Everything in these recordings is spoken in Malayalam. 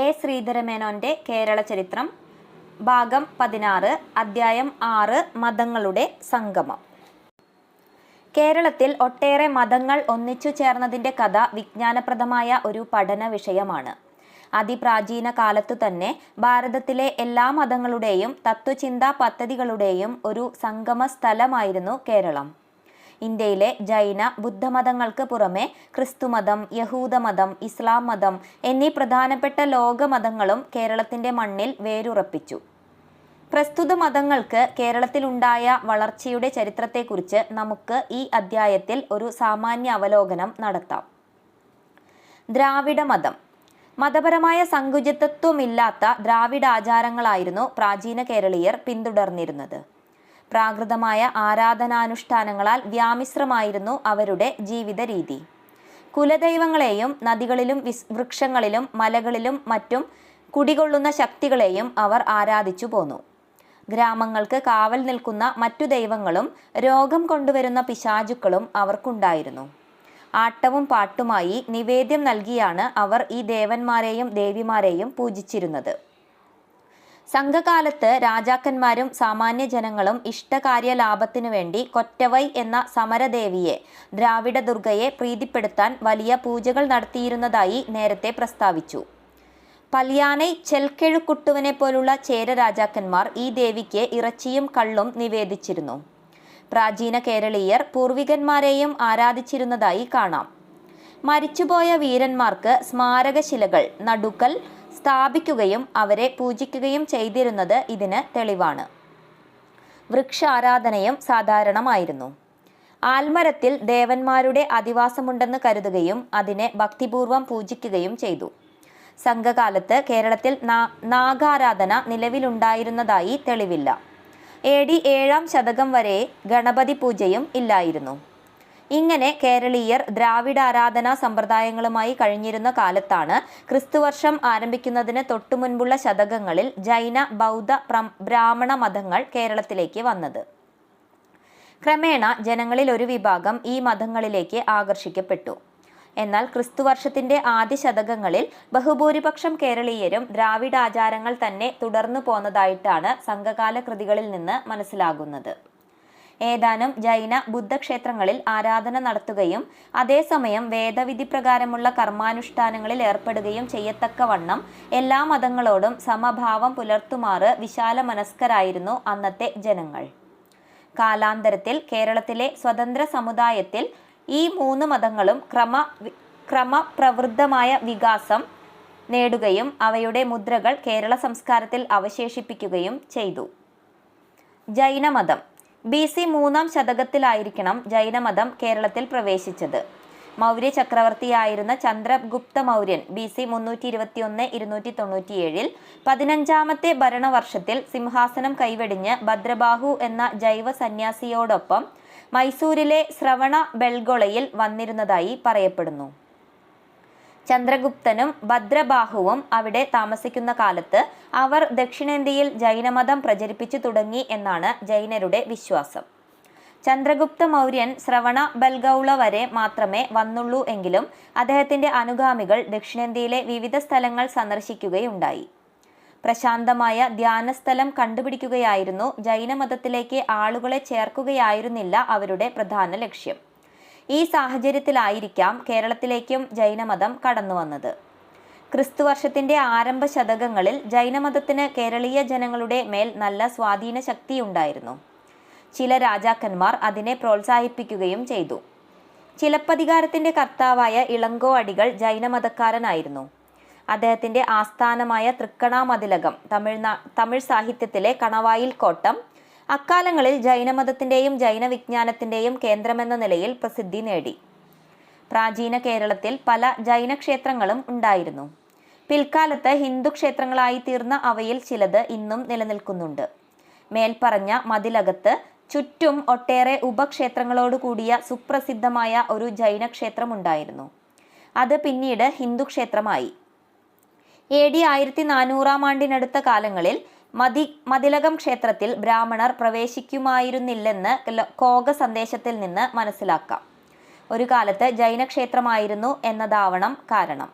എ ശ്രീധരമേനോന്റെ കേരള ചരിത്രം ഭാഗം 16 അധ്യായം 6 മതങ്ങളുടെ സംഗമം. കേരളത്തിൽ ഒട്ടേറെ മതങ്ങൾ ഒന്നിച്ചു ചേർന്നതിൻ്റെ കഥ വിജ്ഞാനപ്രദമായ ഒരു പഠന വിഷയമാണ്. അതിപ്രാചീന കാലത്തു തന്നെ ഭാരതത്തിലെ എല്ലാ മതങ്ങളുടെയും തത്വചിന്താ പദ്ധതികളുടെയും ഒരു സംഗമ സ്ഥലമായിരുന്നു കേരളം. ഇന്ത്യയിലെ ജൈന ബുദ്ധമതങ്ങൾക്ക് പുറമെ ക്രിസ്തുമതം, യഹൂദമതം, ഇസ്ലാം മതം എന്നീ പ്രധാനപ്പെട്ട ലോകമതങ്ങളും കേരളത്തിൻ്റെ മണ്ണിൽ വേരുറപ്പിച്ചു. പ്രസ്തുത മതങ്ങൾക്ക് കേരളത്തിലുണ്ടായ വളർച്ചയുടെ ചരിത്രത്തെക്കുറിച്ച് നമുക്ക് ഈ അധ്യായത്തിൽ ഒരു സാമാന്യ അവലോകനം നടത്താം. ദ്രാവിഡ മതം. മതപരമായ സങ്കുചിതത്വമില്ലാത്ത ദ്രാവിഡാചാരങ്ങളായിരുന്നു പ്രാചീന കേരളീയർ പിന്തുടർന്നിരുന്നത്. പ്രാകൃതമായ ആരാധനാനുഷ്ഠാനങ്ങളാൽ വ്യാമിശ്രമായിരുന്നു അവരുടെ ജീവിത രീതി. കുലദൈവങ്ങളെയും നദികളിലും വൃക്ഷങ്ങളിലും മലകളിലും മറ്റും കുടികൊള്ളുന്ന ശക്തികളെയും അവർ ആരാധിച്ചു പോന്നു. ഗ്രാമങ്ങൾക്ക് കാവൽ നിൽക്കുന്ന മറ്റു ദൈവങ്ങളും രോഗം കൊണ്ടുവരുന്ന പിശാചുക്കളും അവർക്കുണ്ടായിരുന്നു. ആട്ടവും പാട്ടുമായി നിവേദ്യം നൽകിയാണ് അവർ ഈ ദേവന്മാരെയും ദേവിമാരെയും പൂജിച്ചിരുന്നത്. സംഘകാലത്ത് രാജാക്കന്മാരും സാമാന്യ ജനങ്ങളും ഇഷ്ടകാര്യ ലാഭത്തിനു വേണ്ടി കൊറ്റവൈ എന്ന സമരദേവിയെ, ദ്രാവിഡ ദുർഗയെ പ്രീതിപ്പെടുത്താൻ വലിയ പൂജകൾ നടത്തിയിരുന്നതായി നേരത്തെ പ്രസ്താവിച്ചു. പല്യാനൈ ചെൽക്കെഴുക്കുട്ടുവിനെ പോലുള്ള ചേര രാജാക്കന്മാർ ഈ ദേവിക്ക് ഇറച്ചിയും കള്ളും നിവേദിച്ചിരുന്നു. പ്രാചീന കേരളീയർ പൂർവികന്മാരെയും ആരാധിച്ചിരുന്നതായി കാണാം. മരിച്ചുപോയ വീരന്മാർക്ക് സ്മാരകശിലകൾ നടുക്കൽ സ്ഥാപിക്കുകയും അവരെ പൂജിക്കുകയും ചെയ്തിരുന്നത് ഇതിന് തെളിവാണ്. വൃക്ഷാരാധനയും സാധാരണമായിരുന്നു. ആൽമരത്തിൽ ദേവന്മാരുടെ അധിവാസമുണ്ടെന്ന് കരുതുകയും അതിനെ ഭക്തിപൂർവം പൂജിക്കുകയും ചെയ്തു. സംഘകാലത്ത് കേരളത്തിൽ നാഗാരാധന നിലവിലുണ്ടായിരുന്നതായി തെളിവില്ല. AD 7-ാം ശതകം വരെ ഗണപതി പൂജയും ഇല്ലായിരുന്നു. ഇങ്ങനെ കേരളീയർ ദ്രാവിഡ ആരാധനാ സമ്പ്രദായങ്ങളുമായി കഴിഞ്ഞിരുന്ന കാലത്താണ് ക്രിസ്തുവർഷം ആരംഭിക്കുന്നതിന് തൊട്ടുമുൻപുള്ള ശതകങ്ങളിൽ ജൈന, ബൗദ്ധ, ബ്രാഹ്മണ മതങ്ങൾ കേരളത്തിലേക്ക് വന്നത്. ക്രമേണ ജനങ്ങളിൽ ഒരു വിഭാഗം ഈ മതങ്ങളിലേക്ക് ആകർഷിക്കപ്പെട്ടു. എന്നാൽ ക്രിസ്തുവർഷത്തിൻ്റെ ആദ്യ ശതകങ്ങളിൽ ബഹുഭൂരിപക്ഷം കേരളീയരും ദ്രാവിഡാചാരങ്ങൾ തന്നെ തുടർന്നു പോന്നതായിട്ടാണ് സംഘകാല കൃതികളിൽ നിന്ന് മനസ്സിലാകുന്നത്. ഏതാനും ജൈന ബുദ്ധക്ഷേത്രങ്ങളിൽ ആരാധന നടത്തുകയും അതേസമയം വേദവിധി പ്രകാരമുള്ള കർമാനുഷ്ഠാനങ്ങളിൽ ഏർപ്പെടുകയും ചെയ്യത്തക്കവണ്ണം എല്ലാ മതങ്ങളോടും സമഭാവം പുലർത്തുമാറ് വിശാല മനസ്കരായിരുന്നു അന്നത്തെ ജനങ്ങൾ. കാലാന്തരത്തിൽ കേരളത്തിലെ സ്വതന്ത്ര സമുദായത്തിൽ ഈ 3 മതങ്ങളും ക്രമപ്രവൃദ്ധമായ വികാസം നേടുകയും അവയുടെ മുദ്രകൾ കേരള സംസ്കാരത്തിൽ അവശേഷിപ്പിക്കുകയും ചെയ്തു. ജൈനമതം. BC 3-ാം ശതകത്തിലായിരിക്കണം ജൈനമതം കേരളത്തിൽ പ്രവേശിച്ചത്. മൗര്യ ചക്രവർത്തിയായിരുന്ന ചന്ദ്രഗുപ്ത മൗര്യൻ BC 321-297 15-ാമത്തെ ഭരണവർഷത്തിൽ സിംഹാസനം കൈവെടിഞ്ഞ് ഭദ്രബാഹു എന്ന ജൈവ സന്യാസിയോടൊപ്പം മൈസൂരിലെ ശ്രവണ ബെൽഗൊളയിൽ വന്നിരുന്നതായി പറയപ്പെടുന്നു. ചന്ദ്രഗുപ്തനും ഭദ്രബാഹുവും അവിടെ താമസിക്കുന്ന കാലത്ത് അവർ ദക്ഷിണേന്ത്യയിൽ ജൈനമതം പ്രചരിപ്പിച്ചു തുടങ്ങി എന്നാണ് ജൈനരുടെ വിശ്വാസം. ചന്ദ്രഗുപ്ത മൗര്യൻ ശ്രവണ ബെൽഗൗള വരെ മാത്രമേ വന്നുള്ളൂ എങ്കിലും അദ്ദേഹത്തിൻ്റെ അനുഗാമികൾ ദക്ഷിണേന്ത്യയിലെ വിവിധ സ്ഥലങ്ങൾ സന്ദർശിക്കുകയുണ്ടായി. പ്രശാന്തമായ ധ്യാനസ്ഥലം കണ്ടുപിടിക്കുകയായിരുന്നു ജൈനമതത്തിലേക്ക് ആളുകളെ ചേർക്കുകയായിരുന്നില്ല അവരുടെ പ്രധാന ലക്ഷ്യം. ഈ സാഹചര്യത്തിലായിരിക്കാം കേരളത്തിലേക്കും ജൈനമതം കടന്നുവന്നത്. ക്രിസ്തുവർഷത്തിൻ്റെ ആരംഭ ശതകങ്ങളിൽ ജൈനമതത്തിന് കേരളീയ ജനങ്ങളുടെ മേൽ നല്ല സ്വാധീന ശക്തിയുണ്ടായിരുന്നു. ചില രാജാക്കന്മാർ അതിനെ പ്രോത്സാഹിപ്പിക്കുകയും ചെയ്തു. ചിലപ്പതികാരത്തിൻ്റെ കർത്താവായ ഇളങ്കോ അടികൾ ജൈനമതക്കാരനായിരുന്നു. അദ്ദേഹത്തിൻ്റെ ആസ്ഥാനമായ തൃക്കണാമതിലകം, തമിഴ് സാഹിത്യത്തിലെ കണവായിൽ കോട്ടം, അക്കാലങ്ങളിൽ ജൈനമതത്തിൻ്റെയും ജൈന വിജ്ഞാനത്തിൻ്റെയും കേന്ദ്രമെന്ന നിലയിൽ പ്രസിദ്ധി നേടി. പ്രാചീന കേരളത്തിൽ പല ജൈനക്ഷേത്രങ്ങളും ഉണ്ടായിരുന്നു. പിൽക്കാലത്ത് ഹിന്ദു ക്ഷേത്രങ്ങളായി തീർന്ന അവയിൽ ചിലത് ഇന്നും നിലനിൽക്കുന്നുണ്ട്. മേൽപ്പറഞ്ഞ മതിലകത്ത് ചുറ്റും ഒട്ടേറെ ഉപക്ഷേത്രങ്ങളോടുകൂടിയ സുപ്രസിദ്ധമായ ഒരു ജൈനക്ഷേത്രമുണ്ടായിരുന്നു. അത് പിന്നീട് ഹിന്ദു ക്ഷേത്രമായി. AD 1400-ാം ആണ്ടിനടുത്ത കാലങ്ങളിൽ മതിലകം ക്ഷേത്രത്തിൽ ബ്രാഹ്മണർ പ്രവേശിക്കുമായിരുന്നില്ലെന്ന് കോക സന്ദേശത്തിൽ നിന്ന് മനസ്സിലാക്കാം. ഒരു കാലത്ത് ജൈനക്ഷേത്രമായിരുന്നു എന്നതാവണം കാരണം.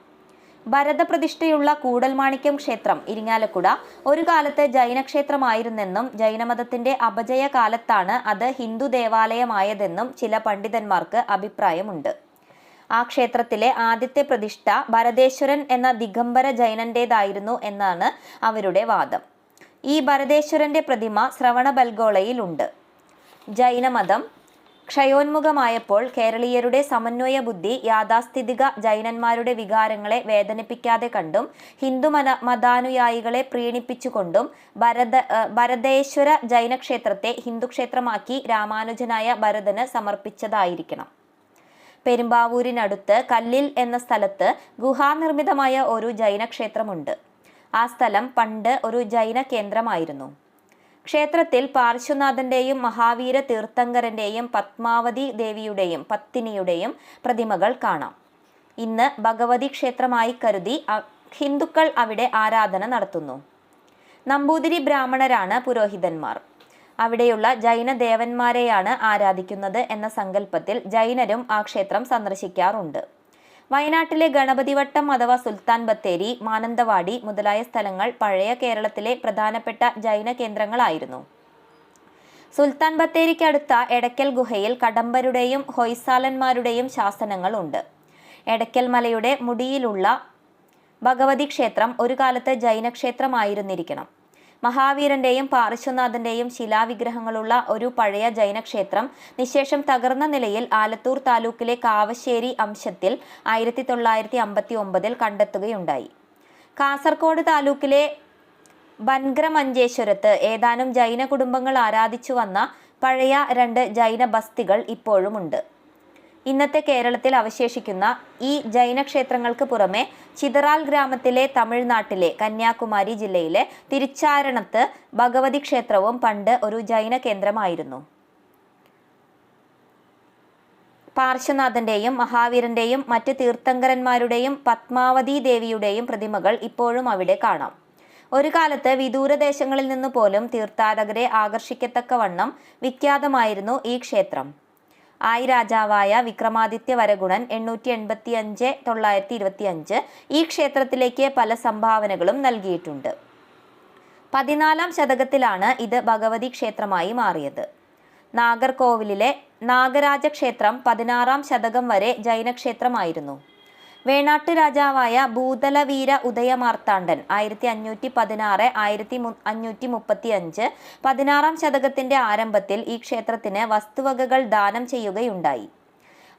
ഭരതപ്രതിഷ്ഠയുള്ള കൂടൽമാണിക്യം ക്ഷേത്രം ഇരിങ്ങാലക്കുട ഒരു കാലത്ത് ജൈനക്ഷേത്രമായിരുന്നെന്നും ജൈനമതത്തിന്റെ അപജയ കാലത്താണ് അത് ഹിന്ദു ദേവാലയമായതെന്നും ചില പണ്ഡിതന്മാർക്ക് അഭിപ്രായമുണ്ട്. ആ ക്ഷേത്രത്തിലെ ആദ്യത്തെ പ്രതിഷ്ഠ ഭരതേശ്വരൻ എന്ന ദിഗംബര ജൈനന്റേതായിരുന്നു എന്നാണ് അവരുടെ വാദം. ഈ ഭരതേശ്വരന്റെ പ്രതിമ ശ്രവണബൽഗോളയിലുണ്ട്. ജൈനമതം ക്ഷയോന്മുഖമായപ്പോൾ കേരളീയരുടെ സമന്വയ ബുദ്ധി യാഥാസ്ഥിതിക ജൈനന്മാരുടെ വികാരങ്ങളെ വേദനിപ്പിക്കാതെ കണ്ടും ഹിന്ദു മതാനുയായികളെ പ്രീണിപ്പിച്ചുകൊണ്ടും ഭരതേശ്വര ജൈനക്ഷേത്രത്തെ ഹിന്ദുക്ഷേത്രമാക്കി രാമാനുജനായ ഭരതന് സമർപ്പിച്ചതായിരിക്കണം. പെരുമ്പാവൂരിനടുത്ത് കല്ലിൽ എന്ന സ്ഥലത്ത് ഗുഹാനിർമ്മിതമായ ഒരു ജൈനക്ഷേത്രമുണ്ട്. ആ സ്ഥലം പണ്ട് ഒരു ജൈന കേന്ദ്രമായിരുന്നു. ക്ഷേത്രത്തിൽ പാർശ്വനാഥന്റെയും മഹാവീര തീർത്ഥങ്കരന്റെയും പത്മാവതി ദേവിയുടെയും പത്തിനിയുടെയും പ്രതിമകൾ കാണാം. ഇന്ന് ഭഗവതി ക്ഷേത്രമായി കരുതി ഹിന്ദുക്കൾ അവിടെ ആരാധന നടത്തുന്നു. നമ്പൂതിരി ബ്രാഹ്മണരാണ് പുരോഹിതന്മാർ. അവിടെയുള്ള ജൈന ദേവന്മാരെയാണ് ആരാധിക്കുന്നത് എന്ന സങ്കല്പത്തിൽ ജൈനരും ആ ക്ഷേത്രം സന്ദർശിക്കാറുണ്ട്. വയനാട്ടിലെ ഗണപതിവട്ടം അഥവാ സുൽത്താൻ ബത്തേരി, മാനന്തവാടി മുതലായ സ്ഥലങ്ങൾ പഴയ കേരളത്തിലെ പ്രധാനപ്പെട്ട ജൈന കേന്ദ്രങ്ങളായിരുന്നു. സുൽത്താൻ ബത്തേരിക്കടുത്ത എടയ്ക്കൽ ഗുഹയിൽ കടമ്പരുടെയും ഹൊയ്സാലന്മാരുടെയും ശാസനങ്ങൾ ഉണ്ട്. എടയ്ക്കൽ മലയുടെ മുടിയിലുള്ള ഭഗവതി ക്ഷേത്രം ഒരു കാലത്ത് ജൈനക്ഷേത്രമായിരുന്നിരിക്കണം. മഹാവീരന്റെയും പാർശ്വനാഥന്റെയും ശിലാവിഗ്രഹങ്ങളുള്ള ഒരു പഴയ ജൈനക്ഷേത്രം നിശേഷം തകർന്ന നിലയിൽ ആലത്തൂർ താലൂക്കിലെ കാവശ്ശേരി അംശത്തിൽ 1959 കണ്ടെത്തുകയുണ്ടായി. കാസർഗോഡ് താലൂക്കിലെ ബൻഗ്രമഞ്ചേശ്വരത്ത് ഏതാനും ജൈന കുടുംബങ്ങൾ ആരാധിച്ചു വന്ന പഴയ 2 ജൈന ബസ്തികൾ ഇപ്പോഴുമുണ്ട്. ഇന്നത്തെ കേരളത്തിൽ അവശേഷിക്കുന്ന ഈ ജൈനക്ഷേത്രങ്ങൾക്ക് പുറമെ ചിതറാൽ ഗ്രാമത്തിലെ തമിഴ്നാട്ടിലെ കന്യാകുമാരി ജില്ലയിലെ തിരുച്ചാരണത്ത് ഭഗവതി ക്ഷേത്രവും പണ്ട് ഒരു ജൈന കേന്ദ്രമായിരുന്നു. പാർശ്വനാഥന്റെയും മഹാവീരന്റെയും മറ്റ് തീർത്ഥങ്കരന്മാരുടെയും പത്മാവതി ദേവിയുടെയും പ്രതിമകൾ ഇപ്പോഴും അവിടെ കാണാം. ഒരു കാലത്ത് വിദൂരദേശങ്ങളിൽ നിന്നു പോലും തീർത്ഥാടകരെ ആകർഷിക്കത്തക്കവണ്ണം വിഖ്യാതമായിരുന്നു ഈ ക്ഷേത്രം. ആയി രാജാവായ വിക്രമാദിത്യ വരഗുണൻ 885-925 ഈ ക്ഷേത്രത്തിലേക്ക് പല സംഭാവനകളും നൽകിയിട്ടുണ്ട്. 14-ാം ശതകത്തിലാണ് ഇത് ഭഗവതി ക്ഷേത്രമായി മാറിയത്. നാഗർകോവിലിലെ നാഗരാജ ക്ഷേത്രം 16-ാം ശതകം വരെ ജൈനക്ഷേത്രമായിരുന്നു. വേണാട്ടു രാജാവായ ഭൂതലവീര ഉദയമാർത്താണ്ഡൻ 1516-1535 16-ാം ശതകത്തിന്റെ ആരംഭത്തിൽ ഈ ക്ഷേത്രത്തിന് വസ്തുവകകൾ ദാനം ചെയ്യുകയുണ്ടായി.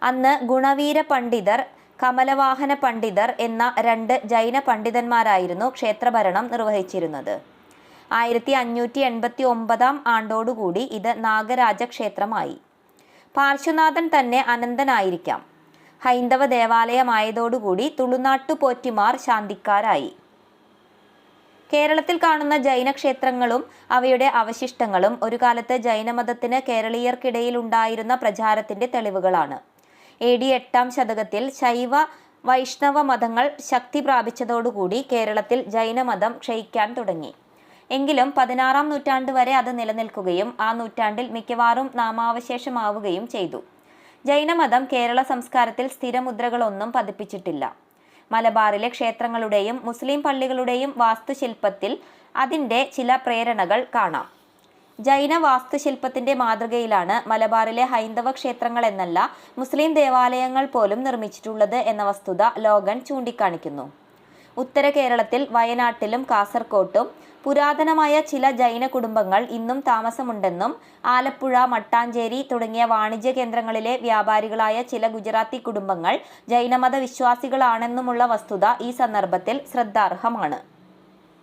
അന്ന് ഗുണവീര പണ്ഡിതർ, കമലവാഹന പണ്ഡിതർ എന്ന 2 ജൈന പണ്ഡിതന്മാരായിരുന്നു ക്ഷേത്രഭരണം നിർവഹിച്ചിരുന്നത്. 1589 ആണ്ടോടുകൂടി ഇത് നാഗരാജ ക്ഷേത്രമായി. പാർശ്വനാഥൻ തന്നെ അനന്തനായിരിക്കാം. ഹൈന്ദവ ദേവാലയമായതോടുകൂടി തുളുനാട്ടു പോറ്റിമാർ ശാന്തിക്കാരായി. കേരളത്തിൽ കാണുന്ന ജൈന ക്ഷേത്രങ്ങളും അവയുടെ അവശിഷ്ടങ്ങളും ഒരു കാലത്ത് ജൈനമതത്തിന് കേരളീയർക്കിടയിൽ ഉണ്ടായിരുന്ന പ്രചാരത്തിന്റെ തെളിവുകളാണ്. AD 8-ാം ശതകത്തിൽ ശൈവ വൈഷ്ണവ മതങ്ങൾ ശക്തി പ്രാപിച്ചതോടുകൂടി കേരളത്തിൽ ജൈനമതം ക്ഷയിക്കാൻ തുടങ്ങി. എങ്കിലും 16-ാം നൂറ്റാണ്ട് വരെ അത് നിലനിൽക്കുകയും ആ നൂറ്റാണ്ടിൽ മിക്കവാറും നാമാവശേഷമാവുകയും ചെയ്തു. ജൈനമതം കേരള സംസ്കാരത്തിൽ സ്ഥിരമുദ്രകളൊന്നും പതിപ്പിച്ചിട്ടില്ല. മലബാറിലെ ക്ഷേത്രങ്ങളുടെയും മുസ്ലിം പള്ളികളുടെയും വാസ്തുശില്പത്തിൽ അതിൻ്റെ ചില പ്രേരണകൾ കാണാം. ജൈന വാസ്തുശില്പത്തിന്റെ മാതൃകയിലാണ് മലബാറിലെ ഹൈന്ദവ ക്ഷേത്രങ്ങൾ എന്നല്ല മുസ്ലിം ദേവാലയങ്ങൾ പോലും നിർമ്മിച്ചിട്ടുള്ളത് എന്ന വസ്തുത ലോഗൻ ചൂണ്ടിക്കാണിക്കുന്നു. ഉത്തര കേരളത്തിൽ വയനാട്ടിലും കാസർകോട്ടും പുരാതനമായ ചില ജൈന കുടുംബങ്ങൾ ഇന്നും താമസമുണ്ടെന്നും ആലപ്പുഴ, മട്ടാഞ്ചേരി തുടങ്ങിയ വാണിജ്യ കേന്ദ്രങ്ങളിലെ വ്യാപാരികളായ ചില ഗുജറാത്തി കുടുംബങ്ങൾ ജൈനമത വിശ്വാസികളാണെന്നുമുള്ള വസ്തുത ഈ സന്ദർഭത്തിൽ ശ്രദ്ധാർഹമാണ്.